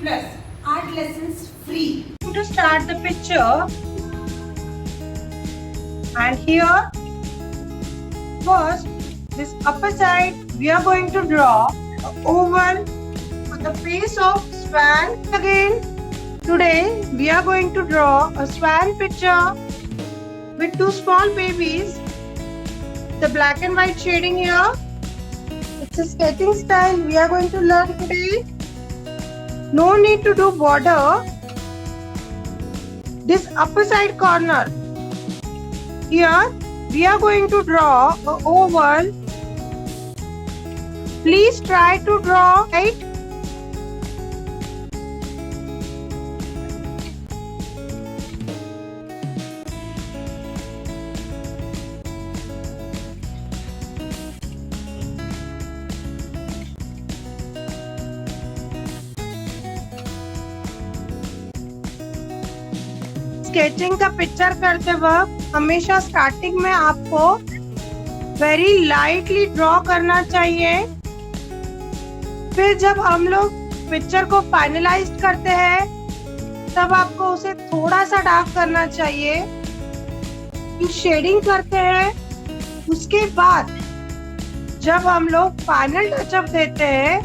Plus art lessons free. To start the picture, and here first this upper side we are going to draw an oval for the face of swan. Again today we are going to draw a swan picture with two small babies. The black and white shading here. It's a sketching style we are going to learn today. No need to do border. This upper side corner, here we are going to draw an oval. Please try to draw right. Sketching का picture करते वक्त हमेशा starting में आपको very lightly draw करना चाहिए। फिर जब हम लोग पिक्चर को फाइनलाइज करते हैं तब आपको उसे थोड़ा सा डार्क करना चाहिए। शेडिंग करते हैं उसके बाद जब हम लोग फाइनल टचअप देते हैं,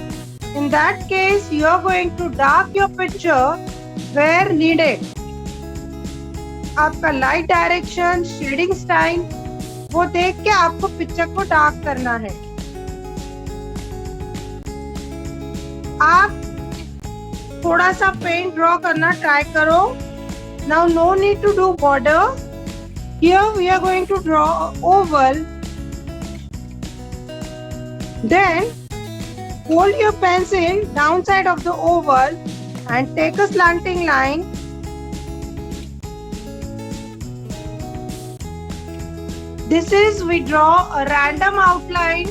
in that case you are going to dark your picture where needed. आपका लाइट डायरेक्शन, शेडिंग स्टाइल वो देख के आपको पिक्चर को डार्क करना है। आप थोड़ा सा पेंट ड्रॉ करना ट्राई करो। Now no need to do border. Here we are going to draw oval. Then hold your pencil downside of the oval and take a slanting line. This is we draw a random outline.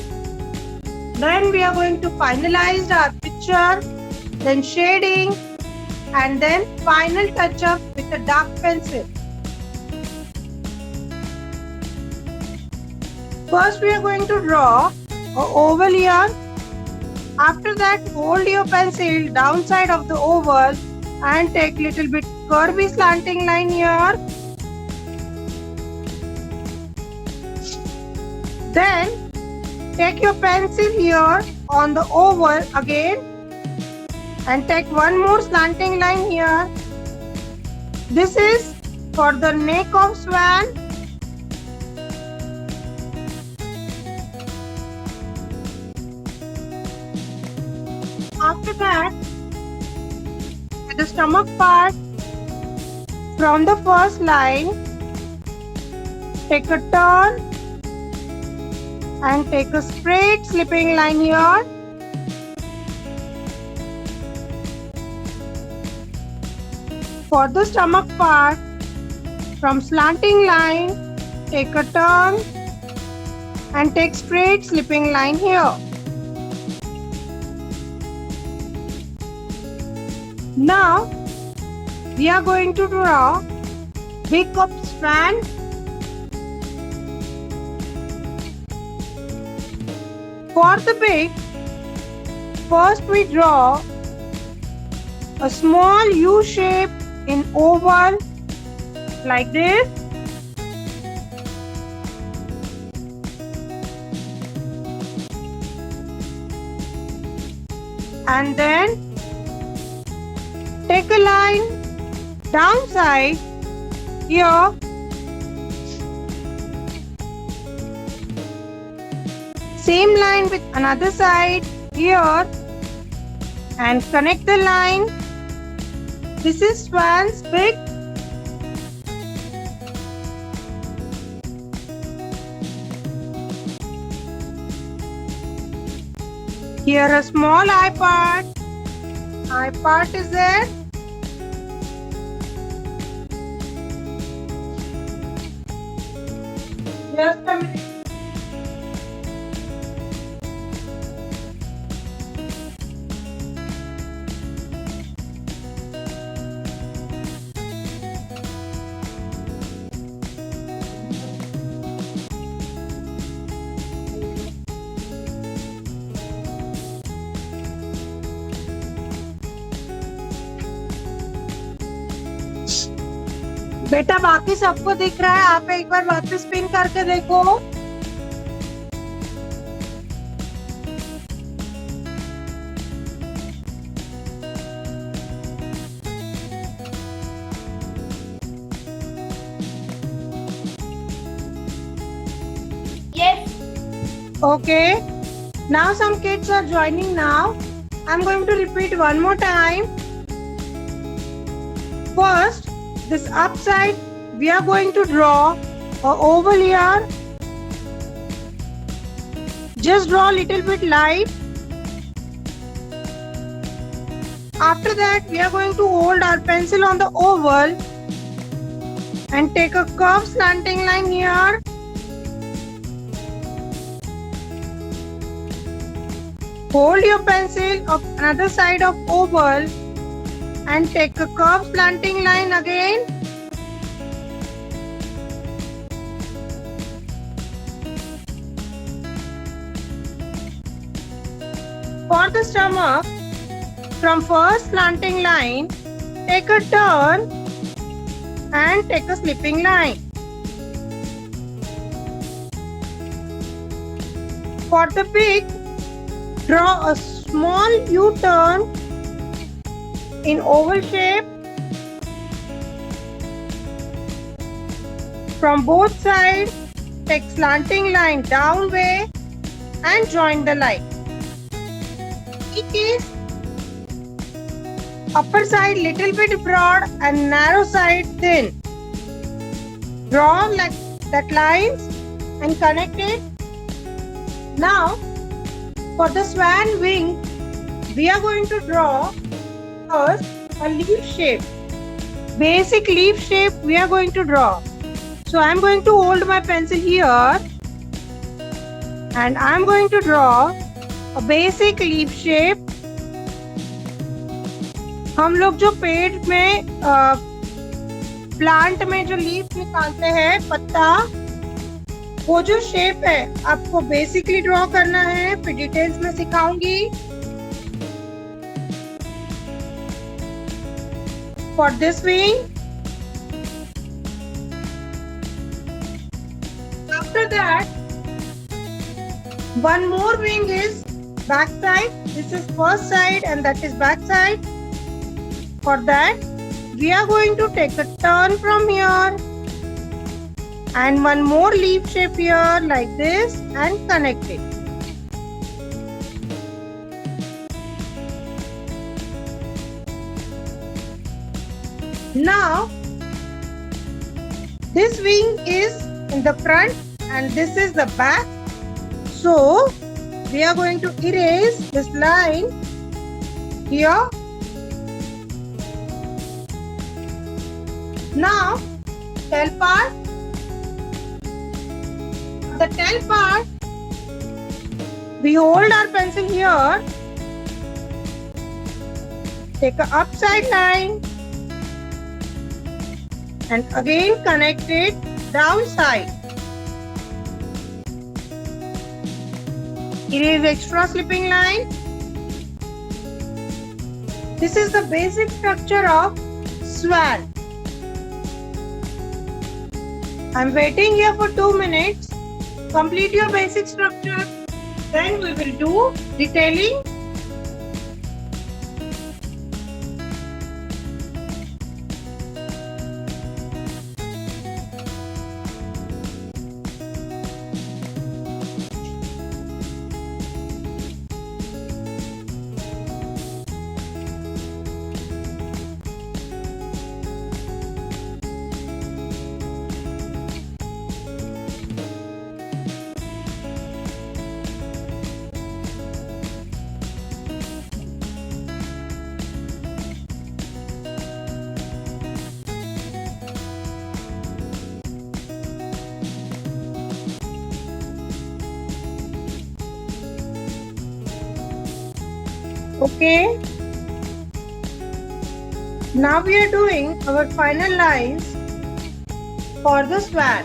Then we are going to finalize our picture, then shading, and then final touch up with a dark pencil. First we are going to draw an oval here. After that, hold your pencil downside of the oval and take little bit curvy slanting line here. Then take your pencil here on the oval again and take one more slanting line here. This is for the neck of swan. After that, at the stomach part, from the first line, take a turn and take a straight slipping line here. For the stomach part, from slanting line, take a turn and take straight slipping line here. Now, we are going to draw beak of swan. For the beak, first we draw a small U shape in oval like this. And then take a line downside here. Same line with another side here and connect the line. This is swan's beak. Here a small eye part. Eye part is there. Just a minute. बेटा बाकी सबको दिख रहा है, आप एक बार वापस spin करके देखो। Yes. Okay. Now some kids are joining now. I'm going to repeat one more time. First, this upside, we are going to draw a oval here. Just draw a little bit light. After that, we are going to hold our pencil on the oval and take a curved slanting line here. Hold your pencil of another side of oval and take a curved slanting line again. For the stomach, from first slanting line, take a turn and take a slipping line. For the beak, draw a small U-turn in oval shape. From both sides, take slanting line down way and join the line. It is upper side little bit broad and narrow side thin. Draw like that lines and connect it. Now, for the swan wing, we are going to draw first a leaf shape. Basic leaf shape we are going to draw. So I am going to hold my pencil here and I am going to draw a basic leaf shape. हम लोग जो पेड़ में plant में जो leaf निकालते हैं पत्ता, वो जो शेप है आपको बेसिकली ड्रॉ करना है, फिर डिटेल्स में सिखाऊंगी. For this wing, after that, one more wing is back side. This is first side and that is back side. For that, we are going to take a turn from here and one more leaf shape here like this and connect it. Now, this wing is in the front and this is the back. So, we are going to erase this line here. Now, tail part. The tail part, we hold our pencil here, take a upside line and again connect it downside. Erase extra slipping line. This is the basic structure of swan. I'm waiting here for 2 minutes. Complete your basic structure. Then we will do detailing. Okay. Now we are doing our final lines for the swan.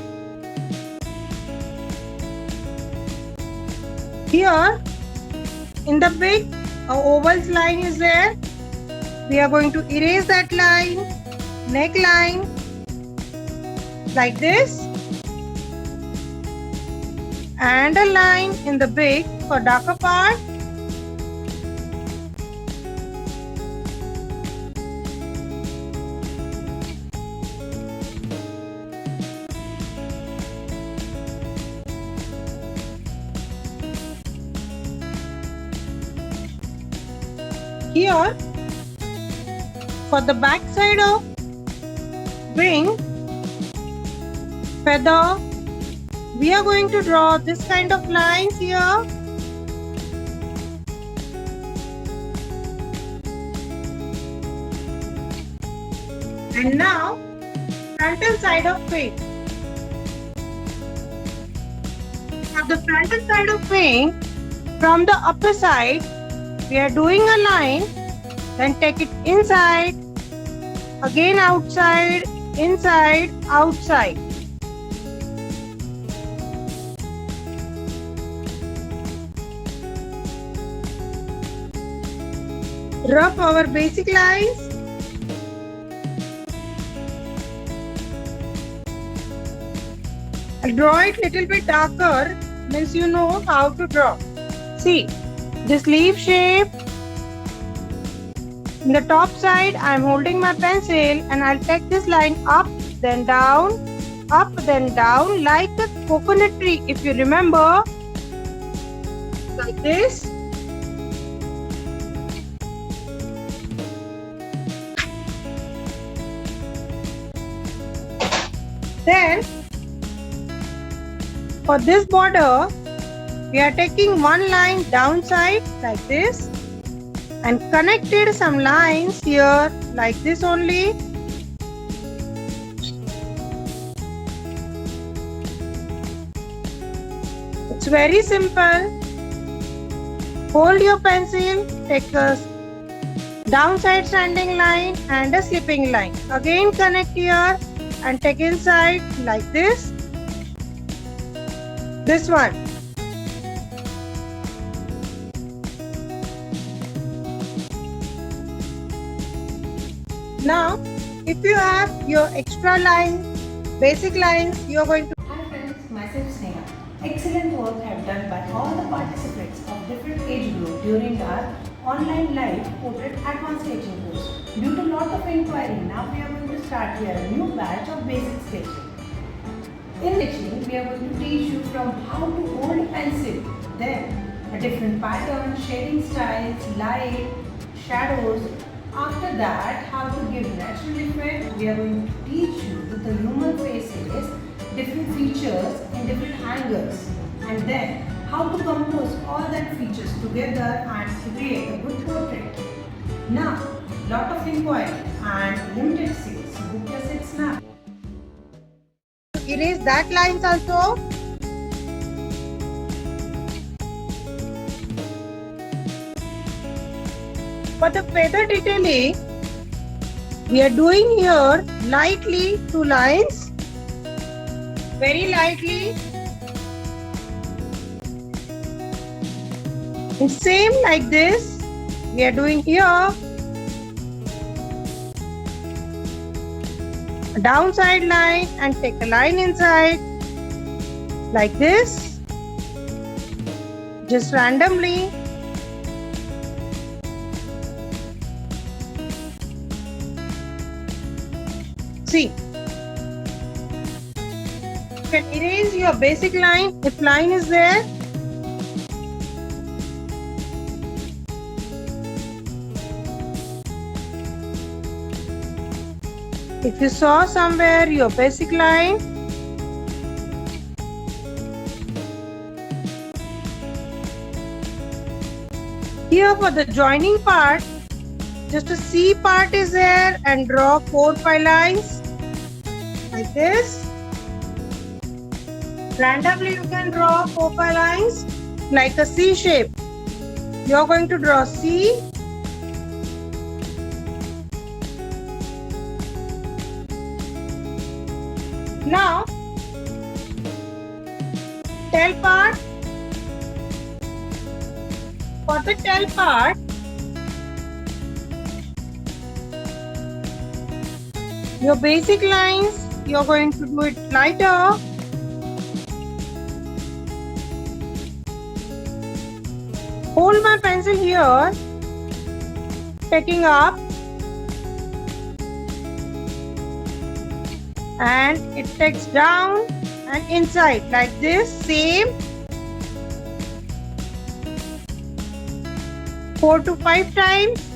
Here in the big oval's line is there. We are going to erase that line, neckline, like this, and a line in the big for darker part. Here, for the back side of wing feather, we are going to draw this kind of lines here. And now, frontal side of wing. For the frontal side of wing, from the upper side, we are doing a line, then take it inside, again outside, inside, outside. Rough our basic lines. I'll draw it little bit darker, means you know how to draw. See, this leaf shape. In the top side, I am holding my pencil and I'll take this line up, then down, like a coconut tree, if you remember, like this. Then, for this border, we are taking one line downside like this and connected some lines here like this only. It's very simple. Hold your pencil, take a downside standing line and a slipping line. Again connect here and take inside like this. This one. Now, if you have your extra line, basic lines, you are going to... Hi friends, myself Sneha. Excellent work have done by all the participants of different age group during our online live portrait advanced sketching course. Due to lot of inquiry, now we are going to start here a new batch of basic sketching. In sketching, we are going to teach you from how to hold a pencil, then a different pattern, shading styles, light, shadows. After that, how to give natural effect. We are going to teach you with the human faces, different features in different angles, and then how to compose all that features together and create a good portrait. Now, lot of inquiry and limited seats. Book your seats now. Erase that lines also. For the feather detailing, we are doing here lightly 2 lines, very lightly. And same like this, we are doing here a downside line and take a line inside like this, just randomly. See, you can erase your basic line if line is there. If you saw somewhere your basic line, here for the joining part, just a C part is there and draw 4-5 lines like this. Randomly you can draw 4-5 lines like a C shape. You are going to draw C. Now, tail part. For the tail part, your basic lines you're going to do it lighter. Hold my pencil here, taking up, and it takes down and inside like this, same 4 to 5 times,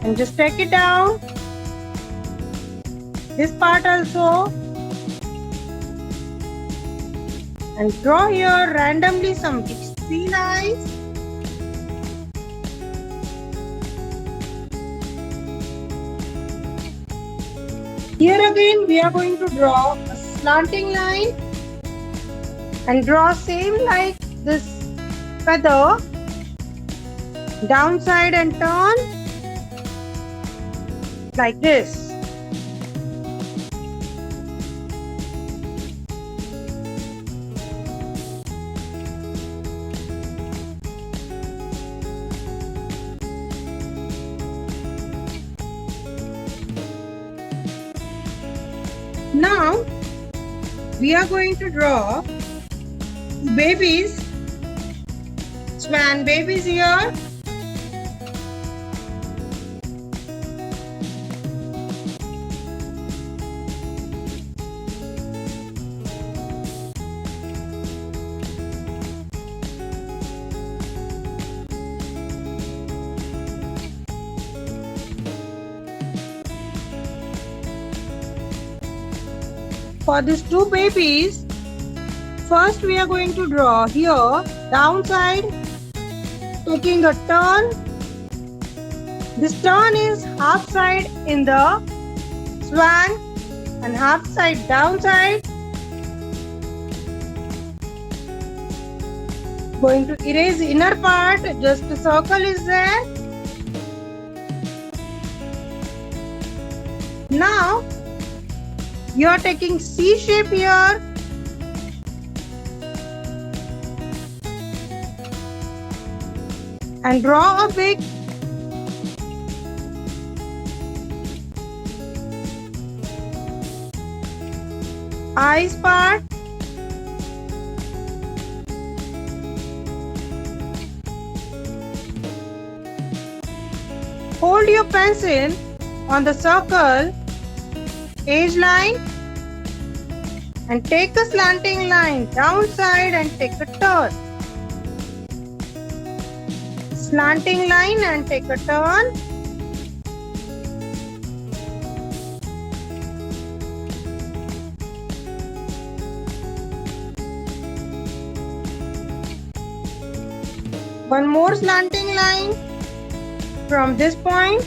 and just take it down. This part also, and draw here randomly some C lines. Here again we are going to draw a slanting line and draw same like this feather, downside and turn like this. Now we are going to draw babies, swan babies here. For these two babies, first we are going to draw here downside, taking a turn. This turn is half side in the swan and half side downside. Going to erase the inner part, just a circle is there. Now you are taking C shape here, and draw a big eyes part. Hold your pencil on the circle edge line and take a slanting line downside and take a turn. Slanting line and take a turn. One more slanting line from this point.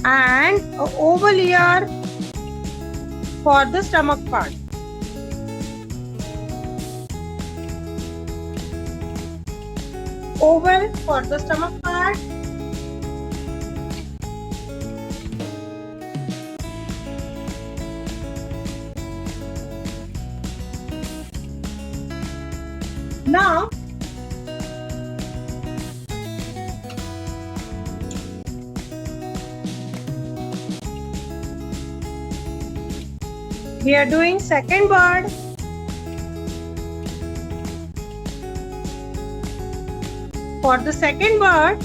And an oval here for the stomach part. Oval for the stomach part. Now we are doing second bird. For the second bird,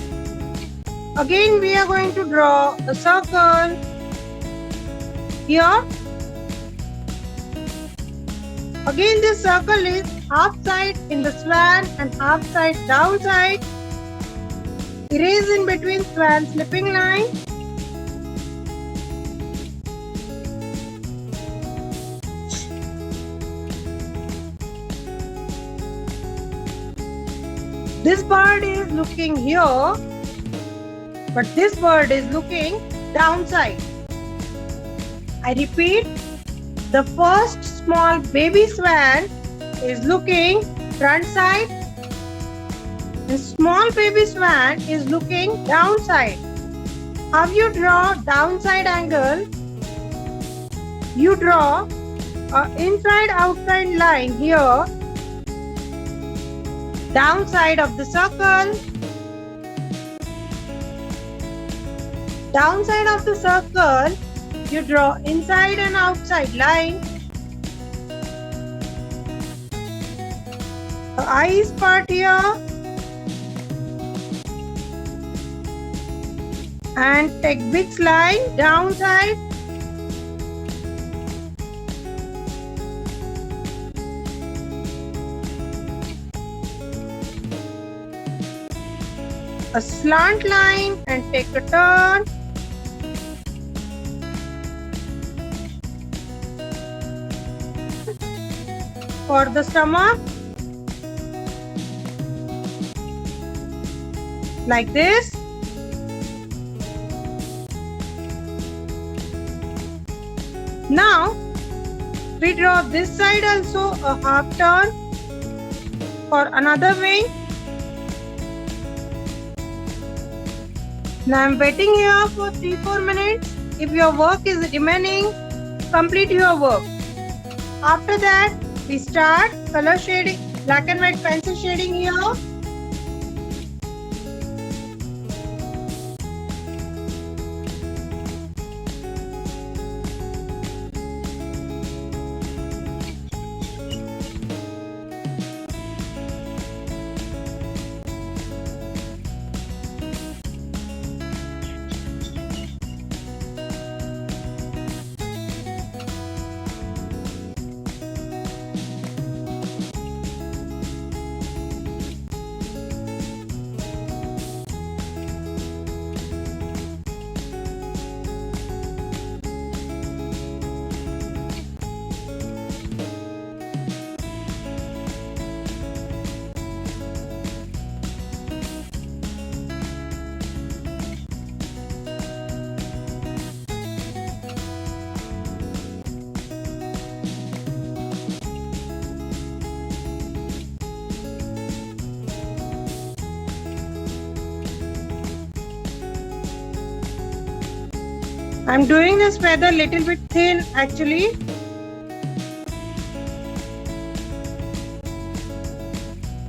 again we are going to draw a circle here. Again this circle is half side in the swan and half side downside. Erase in between swan slipping line. This bird is looking here, but this bird is looking downside. I repeat, the first small baby swan is looking front side and small baby swan is looking downside. How you draw downside angle? You draw an inside outside line here Downside of the circle. Downside of the circle, you draw inside and outside line. The eyes part here. And take big line downside. A slant line and take a turn. For the stomach, like this. Now we draw this side also a half turn for another wing. Now I'm waiting here for 3-4 minutes. If your work is remaining, complete your work. After that, we start color shading, black and white pencil shading here. I'm doing this feather little bit thin actually.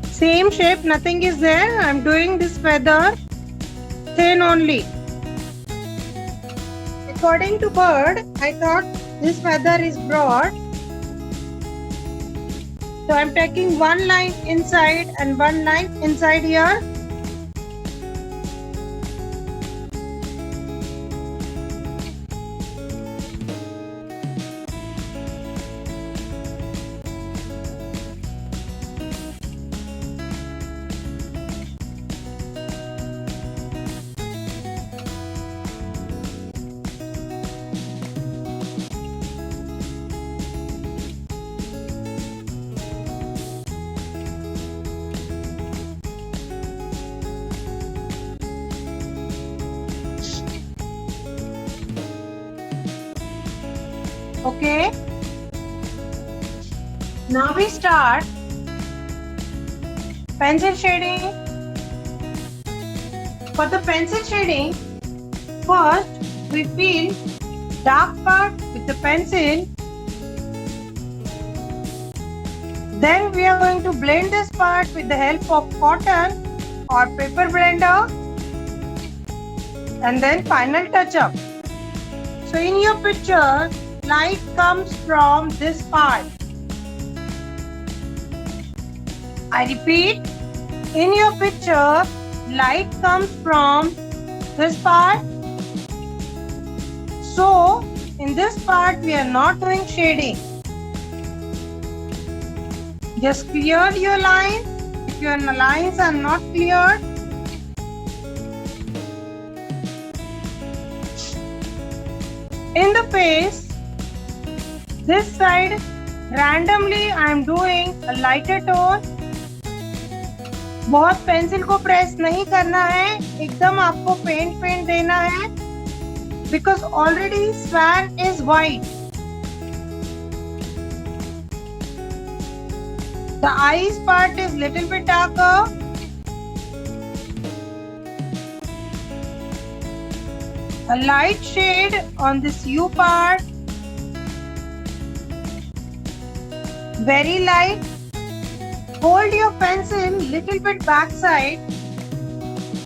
Same shape, nothing is there. I'm doing this feather thin only. According to bird, I thought this feather is broad. So I'm taking one line inside and one line inside here. Okay. Now we start pencil shading. For the pencil shading, first we fill dark part with the pencil. Then we are going to blend this part with the help of cotton or paper blender. And then final touch up. So in your picture, light comes from this part. I repeat, in your picture, light comes from this part. So, in this part, we are not doing shading. Just clear your lines. If your lines are not cleared, in the face, this side, randomly I am doing a lighter tone. बहुत pencil को press नहीं करना है, एकदम आपको paint देना है, because already swan is white. The eyes part is little bit darker. A light shade on this U part. Very light. hold your pencil little bit back side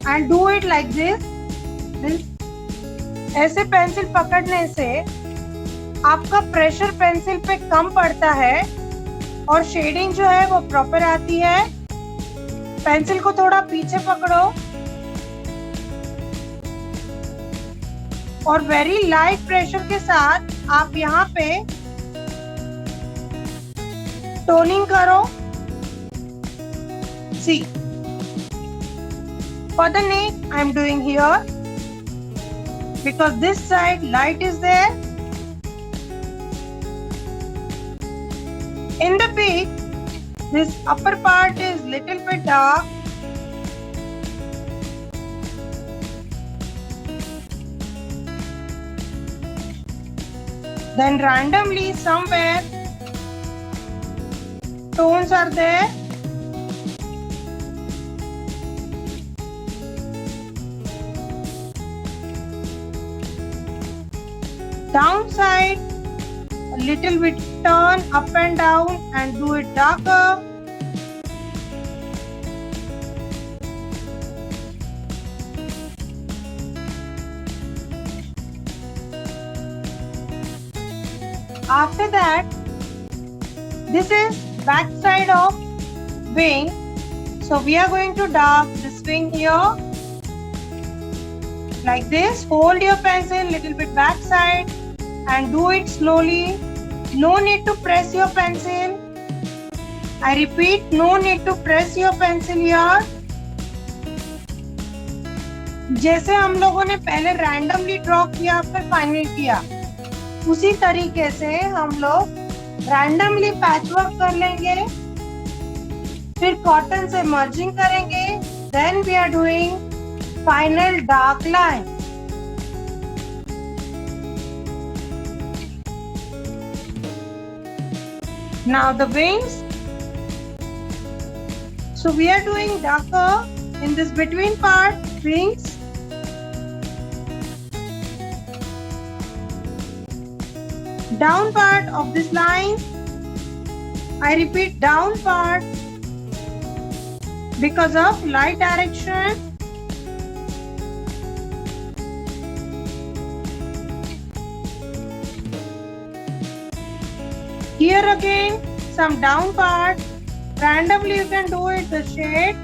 and do it like this. ऐसे pencil पकड़ने से आपका pressure pencil पे कम पड़ता है और shading जो है वो प्रॉपर आती है। पेंसिल को थोड़ा पीछे पकड़ो और वेरी लाइट प्रेशर के साथ आप यहाँ पे टोनिंग करो। See, for the neck I am doing here because this side light is there. In the beak, this upper part is little bit dark. Then randomly somewhere tones are there. Downside, a little bit turn up and down and do it darker. After that, this is back side of wing. So we are going to dark this wing here. Like this, hold your pencil little bit back side and do it slowly. No need to press your pencil. I repeat, no need to press your pencil here. जैसे हम लोगों ने पहले randomly draw किया फिर final किया, उसी तरीके से हम लोग रैंडमली पैचवर्क कर लेंगे, फिर कॉटन से मर्जिंग करेंगे, then we are doing final dark line. Now the wings. So we are doing darker in this between part, wings. Down part of this line, I repeat down part because of light direction. Here again some down part, randomly you can do it the shade.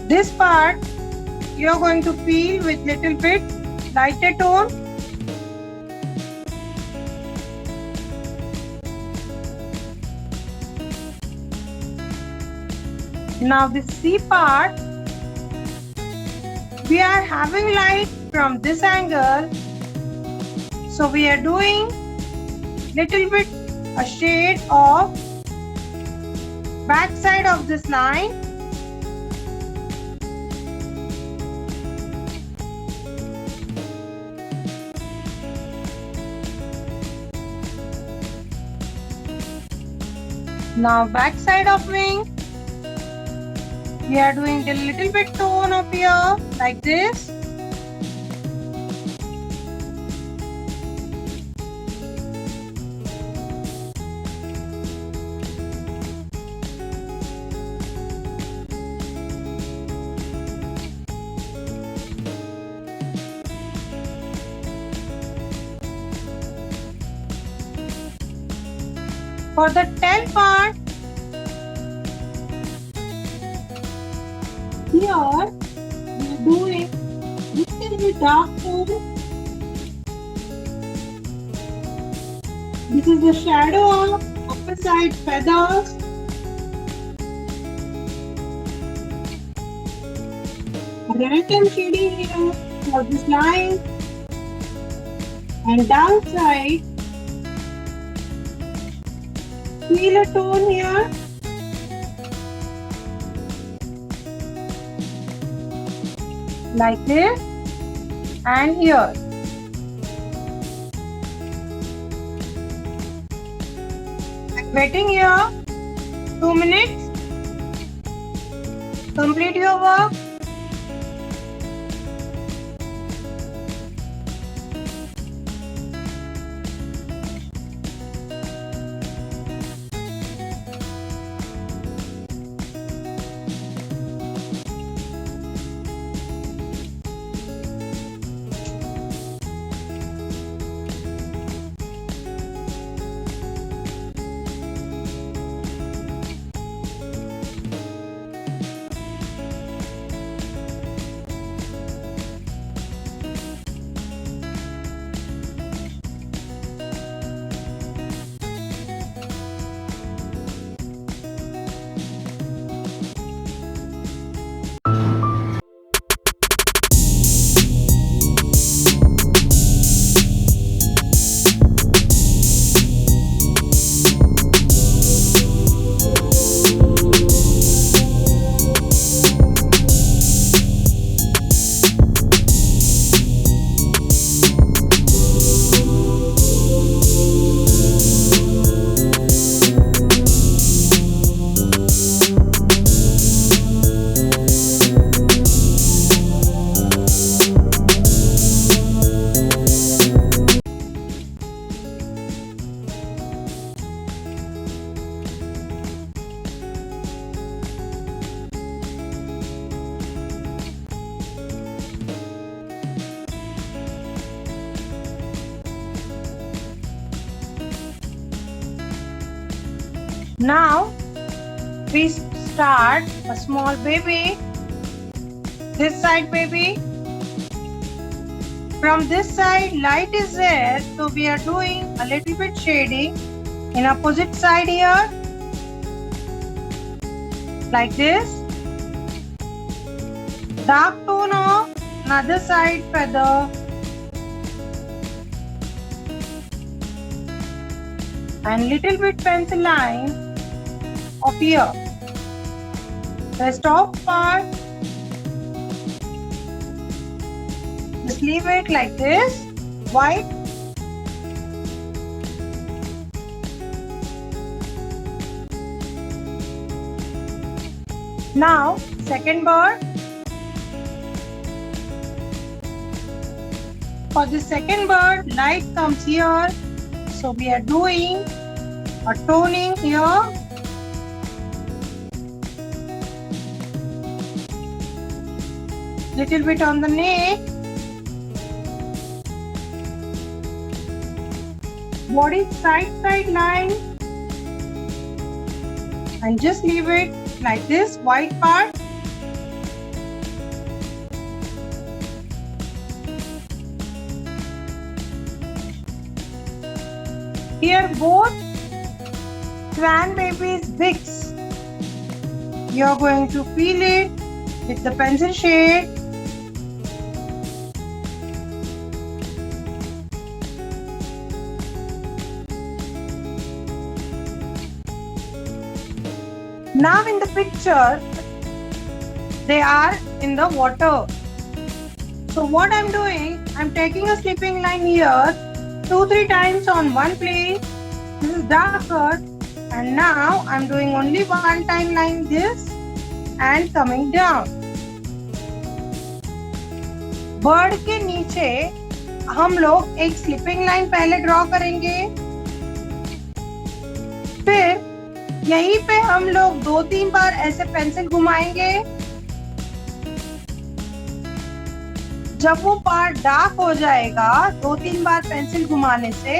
This part you are going to feel with little bit lighter tone. Now the C part, we are having light from this angle, so we are doing little bit a shade of back side of this line. Now back side of wing, we are doing a little bit tone up here like this. For the tail part, here we are doing little bit dark tone. This is the shadow of upper side feathers. Random shading here for this line, and downside feel a tone here. Like this and here. I'm waiting here 2 minutes. Complete your work. Now we start a small baby. This side baby. From this side light is there, so we are doing a little bit shading in opposite side here. Like this. Dark tone of another side feather. And little bit pencil line of here. Rest of part, just leave it like this, white. Now second bird. For the second bird, light comes here, so we are doing a toning here. Little bit on the neck. Body side line. And just leave it like this, white part. Here both swan babies Vicks. You are going to feel it with the pencil shade. Now in the picture, they are in the water. So what I'm doing, I'm taking a slipping line here 2-3 times on one place. This is darker, and now I'm doing only one time line this and coming down. Bird के नीचे हम लोग एक slipping line पहले draw करेंगे, फिर यहीं पे हम लोग 2-3 बार ऐसे पेंसिल घुमाएंगे. जब वो पार्ट डार्क हो जाएगा 2-3 बार पेंसिल घुमाने से,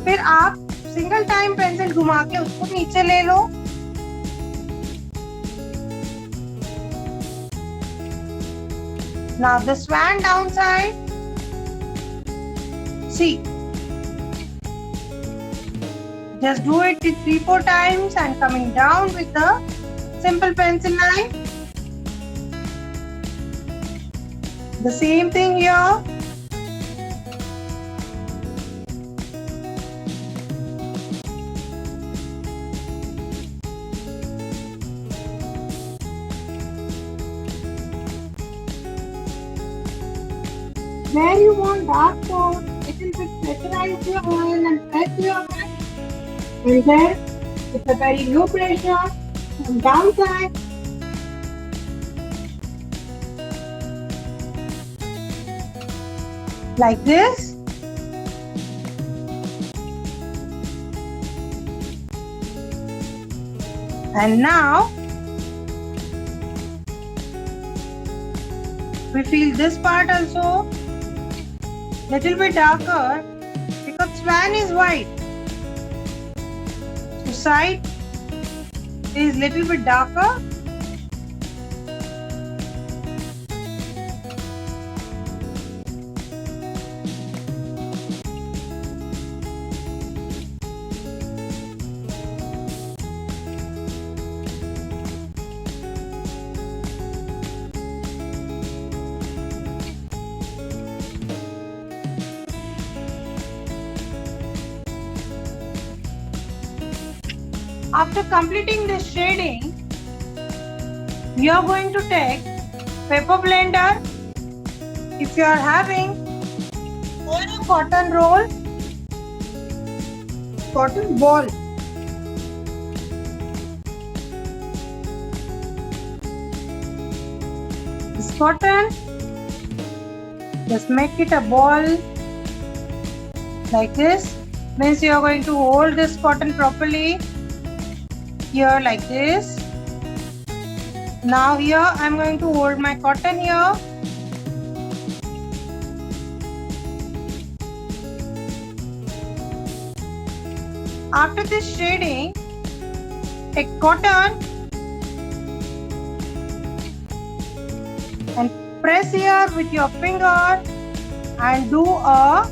फिर आप सिंगल टाइम पेंसिल घुमा के उसको नीचे ले लो. Now the swan downside. See. Just do it 3-4 times and coming down with the simple pencil line. The same thing here. Where you want dark tone, little bit pressurize your oil and press your hand. And then with a very low pressure from downside, like this. And now we feel this part also little bit darker because swan is white. So side is little bit darker. After completing this shading, we are going to take paper blender. If you are having only cotton roll, cotton ball, this cotton, just make it a ball like this. Means you are going to hold this cotton properly. Here like this. Now here I am going to hold my cotton here. After this shading, take cotton and press here with your finger and do a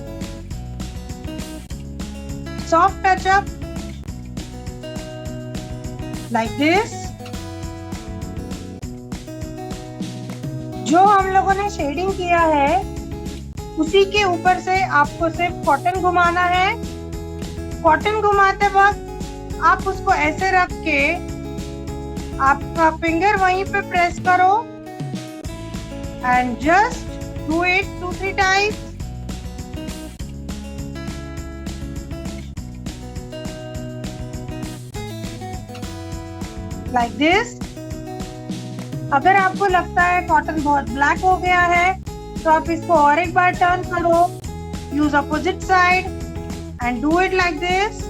soft touch up like this. जो हम लोगों ने shading किया है उसी के ऊपर से आपको सिर्फ कॉटन घुमाना है. कॉटन घुमाते वक्त आप उसको ऐसे रख के आपका फिंगर वहीं पे प्रेस करो and just do it 2-3 times. like this. अगर आपको लगता है कॉटन बहुत ब्लैक हो गया है तो आप इसको और एक बार टर्न करो. Use opposite side and do it like this.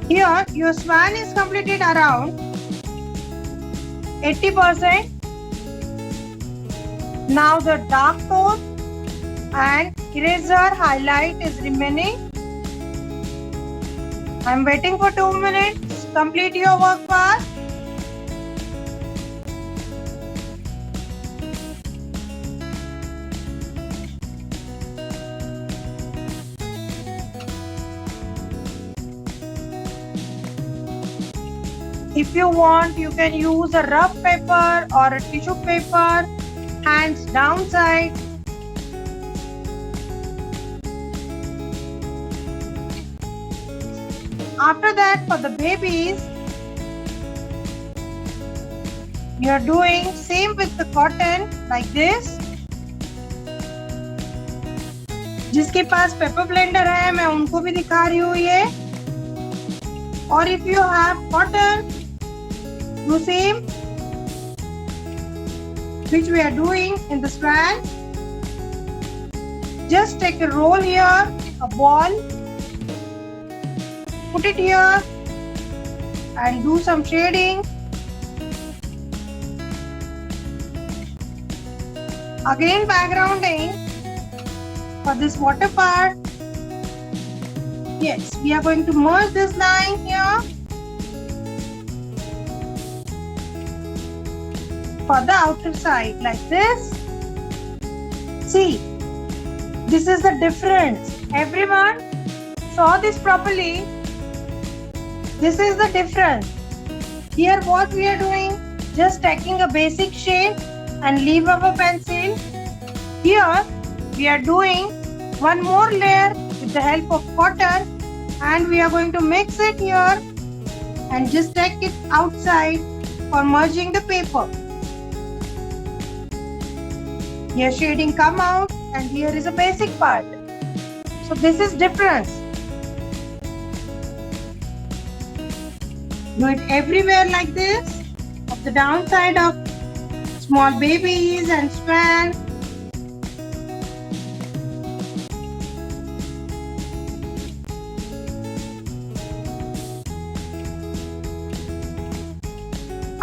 Here your swan is completed around 80%. Now the dark tone and eraser highlight is remaining. I am waiting for 2 minutes. Complete your work fast. If you want, you can use a rough paper or a tissue paper, hands down side. After that, for the babies, you are doing same with the cotton like this. जिसके पास paper blender है मैं उनको भी दिखा रही हूँ ये. और if you have cotton, do same which we are doing in the swan. Just take a roll here, a ball, put it here and do some shading. Again backgrounding for this water part. Yes, we are going to merge this line here. For the outer side like this. See, this is the difference. Everyone saw this properly. This is the difference. Here what we are doing, just taking a basic shape and leave our pencil. Here we are doing one more layer with the help of cotton and we are going to mix it here and just take it outside for merging the paper. Your shading come out and here is a basic part. So this is difference. Do it everywhere like this. Of the downside of small babies and swan.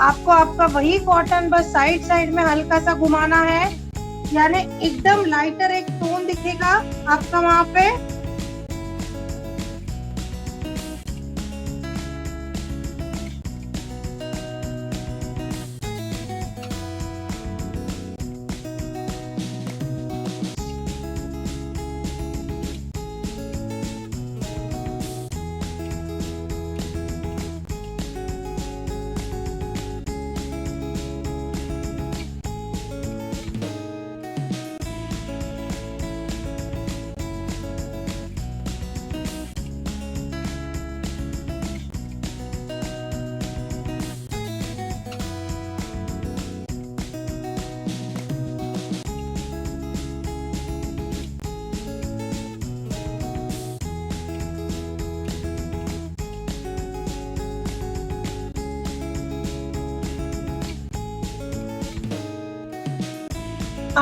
आपको आपका वही cotton बस side side में हल्का सा घुमाना है, यानी एकदम लाइटर एक टोन दिखेगा आपका वहां पे।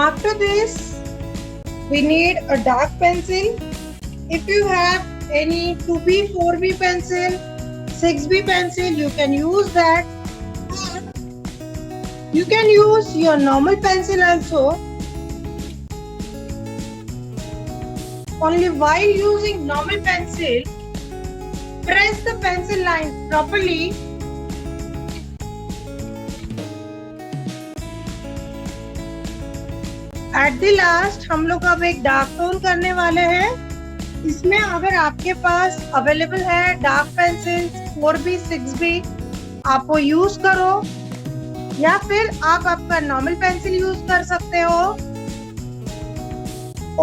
After this, we need a dark pencil. If you have any 2B, 4B pencil, 6B pencil, you can use that. You can use your normal pencil also. Only while using normal pencil, press the pencil line properly. At the last हम लोग अब एक dark tone करने वाले हैं। इसमें अगर आपके पास अवेलेबल है डार्क पेंसिल 4B, 6B, आप वो यूज करो, या फिर आप आपका नॉर्मल पेंसिल यूज कर सकते हो।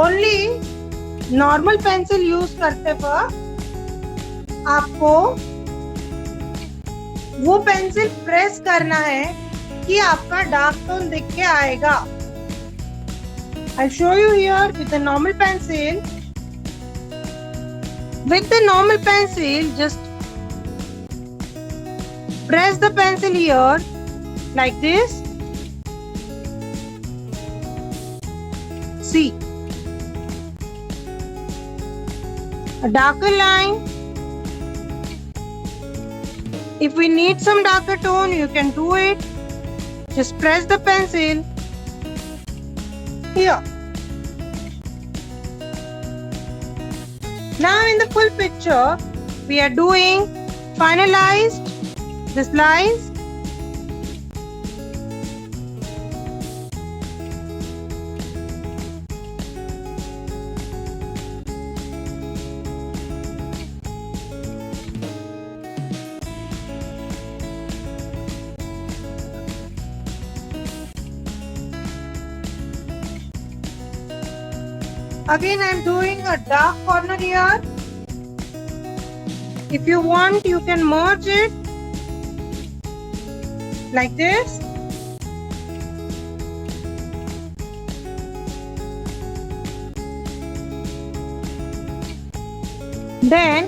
ओनली नॉर्मल पेंसिल यूज करते वक्त आपको वो पेंसिल प्रेस करना है कि आपका डार्क टोन दिख के आएगा। I'll show you here with the normal pencil. With the normal pencil, just press the pencil here like this. See, a darker line. If we need some darker tone, you can do it. Just press the pencil here. Now in the full picture, we are doing finalized these lines. Again, I am doing a dark corner here. If you want, you can merge it like this. Then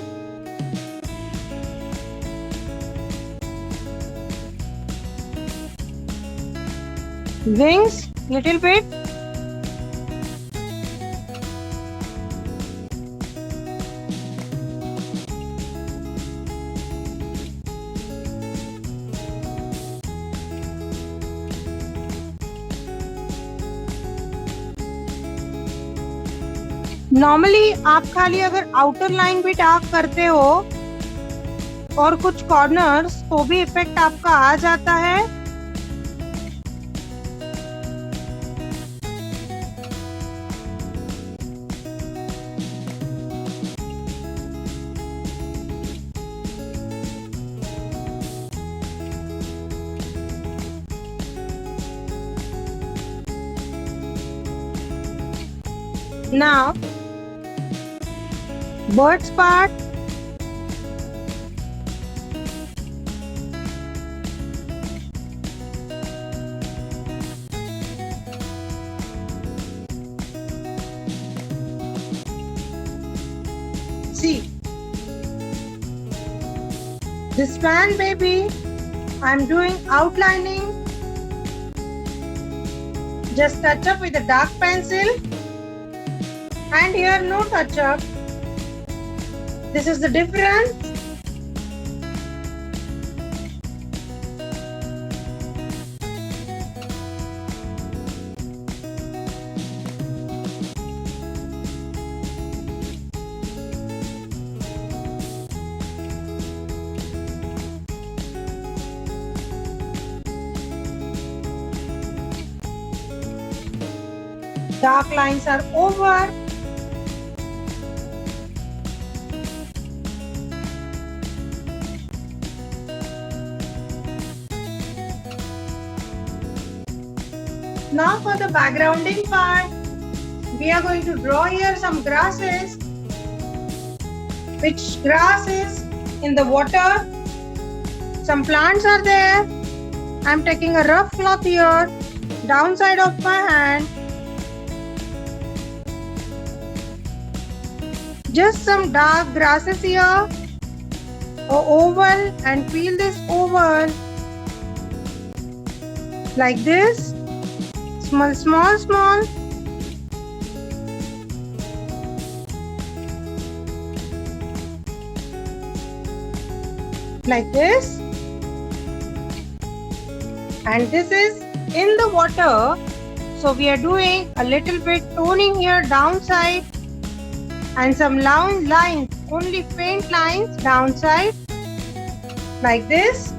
wings little bit. Normally आप खाली अगर outer line भी dark करते हो और कुछ corners, तो भी इफेक्ट आपका आ जाता है। Now, birds part. This swan baby, I'm doing outlining. Just touch up with a dark pencil. And here no touch up. This is the difference. Dark lines are over. Now for the backgrounding part, we are going to draw here some grasses. Which grass is in the water? Some plants are there. I'm taking a rough cloth here, downside of my hand. Just some dark grasses here, a oval, and peel this oval like this, small, small, small. Like this. And this is in the water, so we are doing a little bit toning here downside. And some lines, only faint lines downside, like this.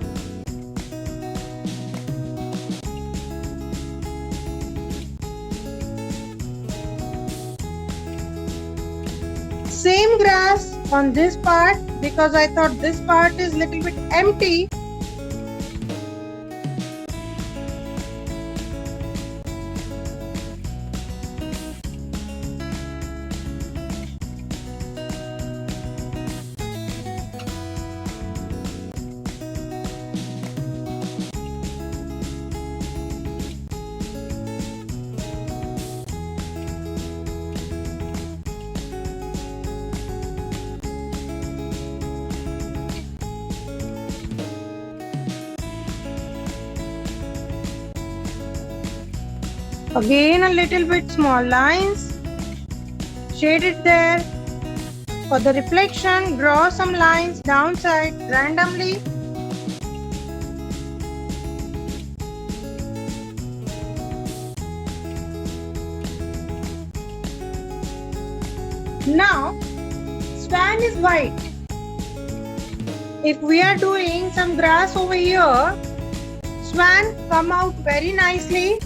Same grass on this part because I thought this part is little bit empty. Again a little bit small lines, shade it there. For the reflection, draw some lines downside randomly. Now, swan is white. If we are doing some grass over here, swan come out very nicely.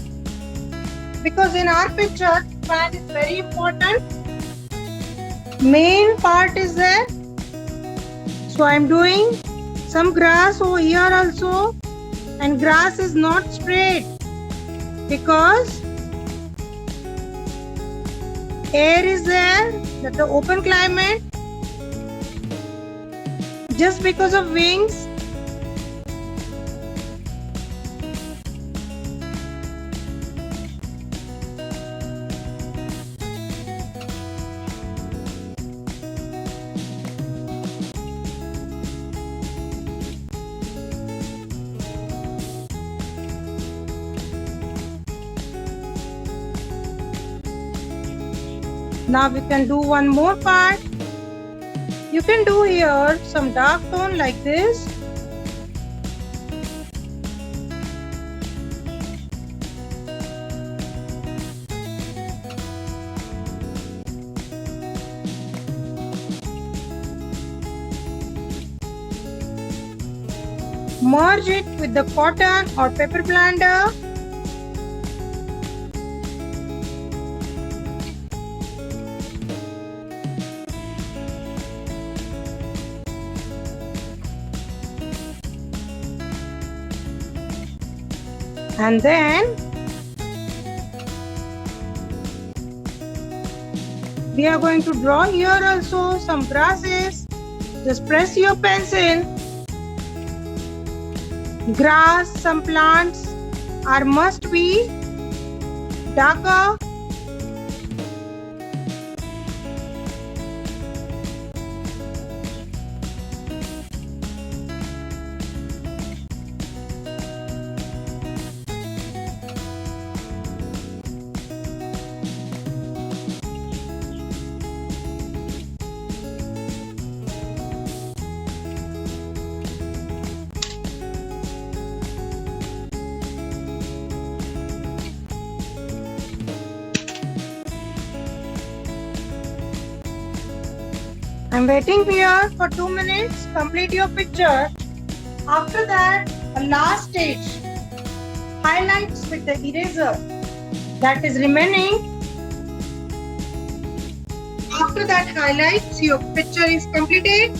Because in our picture, swan is very important. Main part is there. So I am doing some grass over here also. And grass is not straight. Because air is there. That's the open climate. Just because of wings. Now we can do one more part. You can do here some dark tone like this. Merge it with the cotton or paper blender. And then we are going to draw here also some grasses. Just press your pencil. Grass, some plants are must be darker. I'm waiting here for 2 minutes. Complete your picture. After that, a last stage. Highlights with the eraser that is remaining. After that highlights, your picture is completed.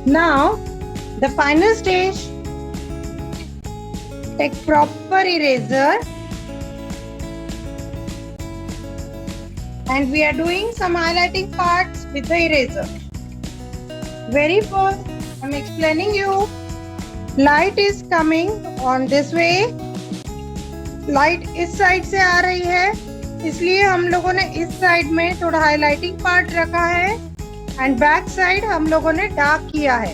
Now, the final stage. Take proper eraser. And we are doing some highlighting parts with the eraser. Very first, I'm explaining you. Light is coming on this way. Light इस side से आ रही है, इसलिए हम लोगों ने इस side में थोड़ा हाईलाइटिंग पार्ट रखा है एंड बैक साइड हम लोगों ने डार्क किया है.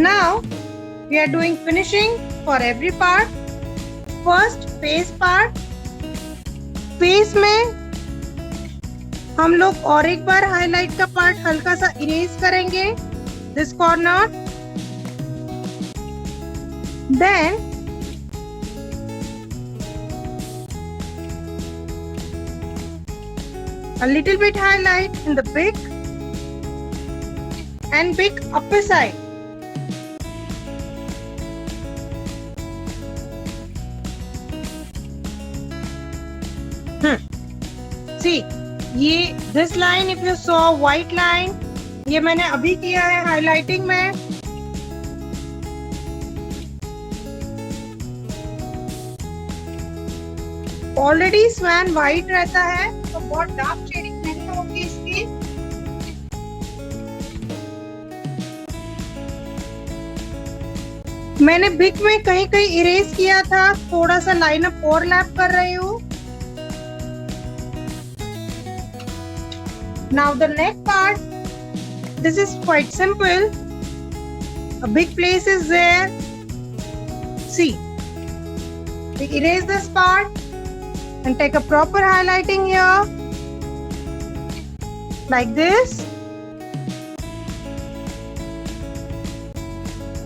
Now we are doing finishing for every part. First face part. Face में हम लोग और एक बार हाईलाइट का पार्ट हल्का सा इरेज करेंगे, this corner. Then a little bit highlight in the big and big upper side. See, ये this line if you saw white line, ये मैंने अभी किया है हाईलाइटिंग में. ऑलरेडी स्वैन व्हाइट रहता है तो बहुत डार्क शेडिंग नहीं होगी इसकी. मैंने बिग में कहीं कहीं इरेज किया था, थोड़ा सा लाइनअप ओवरलैप कर रही हूँ. Now the neck part, this is quite simple. A big place is there. See, we erase this part and take a proper highlighting here, like this.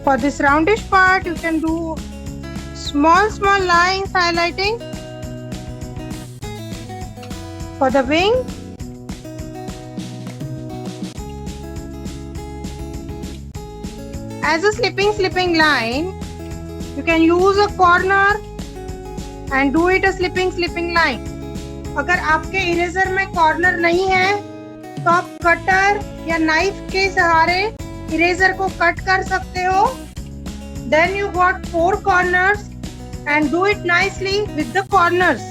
For this roundish part, you can do small lines highlighting. For the wing, as a slipping line, you can use a corner and do it a slipping line. अगर आपके eraser में corner नहीं है तो आप cutter या knife के सहारे इरेजर को कट कर सकते हो. Then you got 4 corners and do it nicely with the corners.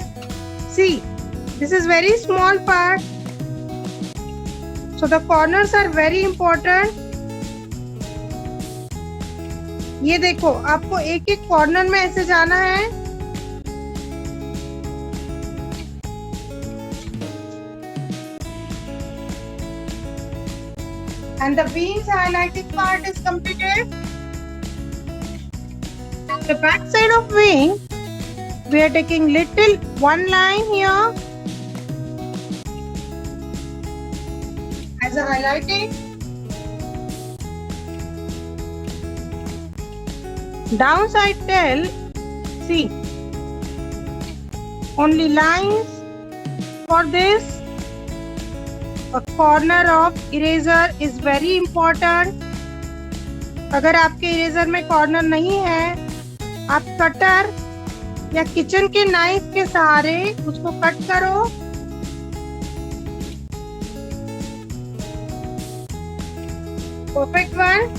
See, this is very small part, so the corners are very important. ये देखो, आपको एक एक कॉर्नर में ऐसे जाना है. And the wings highlighting part is completed. The back side of wing, we are taking little one line here as a highlighting. Downside tell, see, only lines for this. A corner of eraser is very important. अगर आपके eraser में corner नहीं है, आप cutter या kitchen के knife के सहारे उसको कट करो. Perfect one.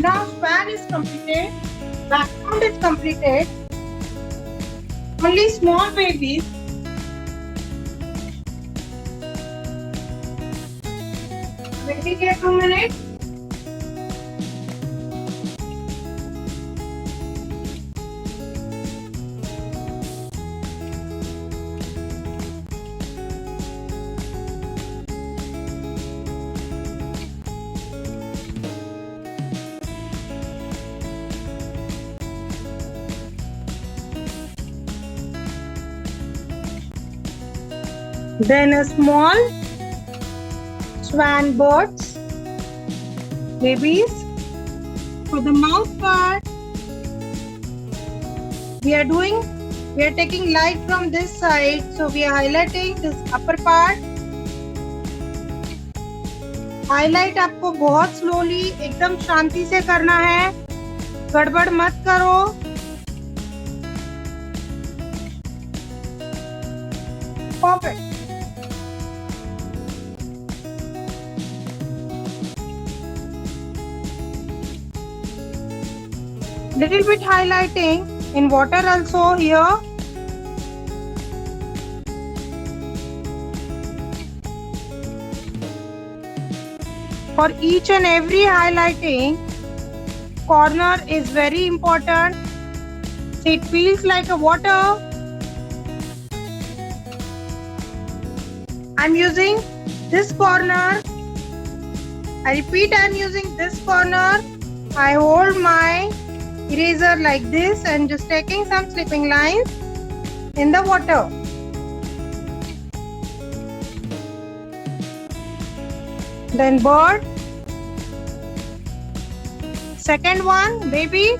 Now span is completed, background is completed. Only small babies. Waiting here 2 minutes. Then a small swan birds, babies. For the mouth part, we are taking light from this side, so we are highlighting this upper part. Highlight आपको बहुत slowly, एकदम शांति से करना है, गड़बड़ मत करो. Perfect. Little bit highlighting in water also here. For each and every highlighting, corner is very important. So it feels like a water. I'm using this corner. I repeat, I'm using this corner. I hold my eraser like this and just taking some slipping lines in the water. Then bird. Second one, baby.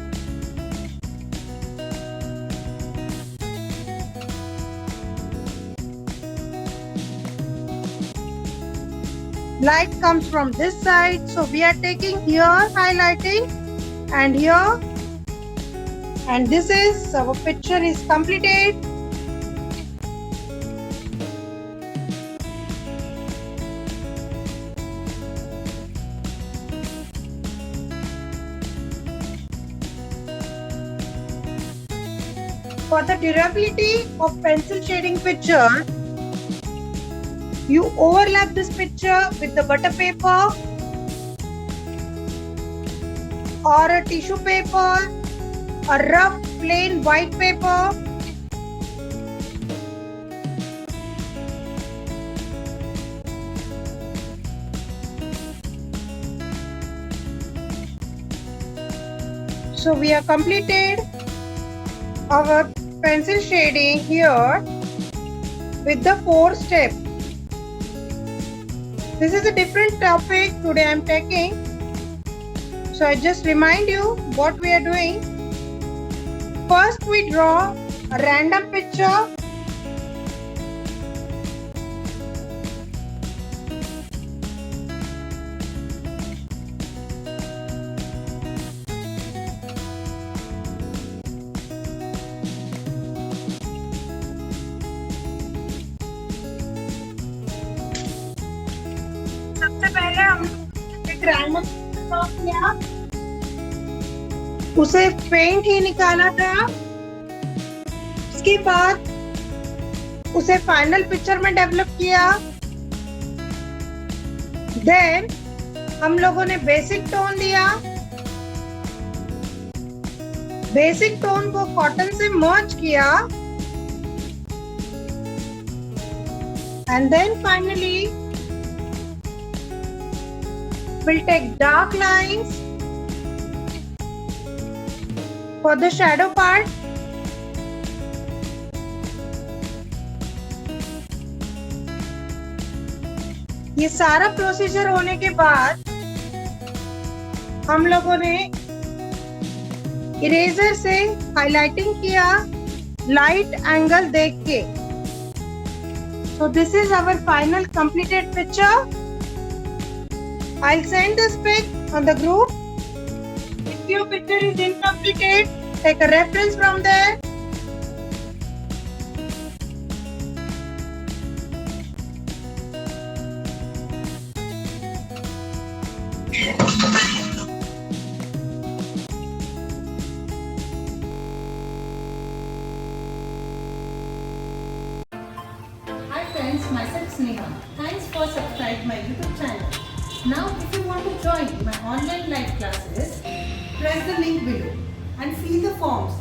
Light comes from this side, so we are taking here highlighting and here, and this is our picture is completed. For the durability of pencil shading picture, you overlap this picture with the butter paper or a tissue paper, a rough plain white paper. So we have completed our pencil shading here with the 4 steps. This is a different topic today I am taking. So I just remind you what we are doing. First we draw a random picture. सबसे पहले हम एक random किया, उसे paint ही निकाला था. उसके बाद उसे फाइनल पिक्चर में डेवलप किया. देन हम लोगों ने बेसिक टोन दिया. बेसिक टोन को कॉटन से मर्ज किया. And then finally we'll take dark lines for the shadow part. ये सारा प्रोसीजर होने के बाद हम लोगों ने इरेजर से हाइलाइटिंग किया लाइट एंगल देख के. So this is our final completed picture. I'll send this pic on the group. If your picture is incomplete, take a reference from there. Hi friends, myself Sneha. Thanks for subscribing my YouTube channel. Now if you want to join my online live classes, press the link below and fill the forms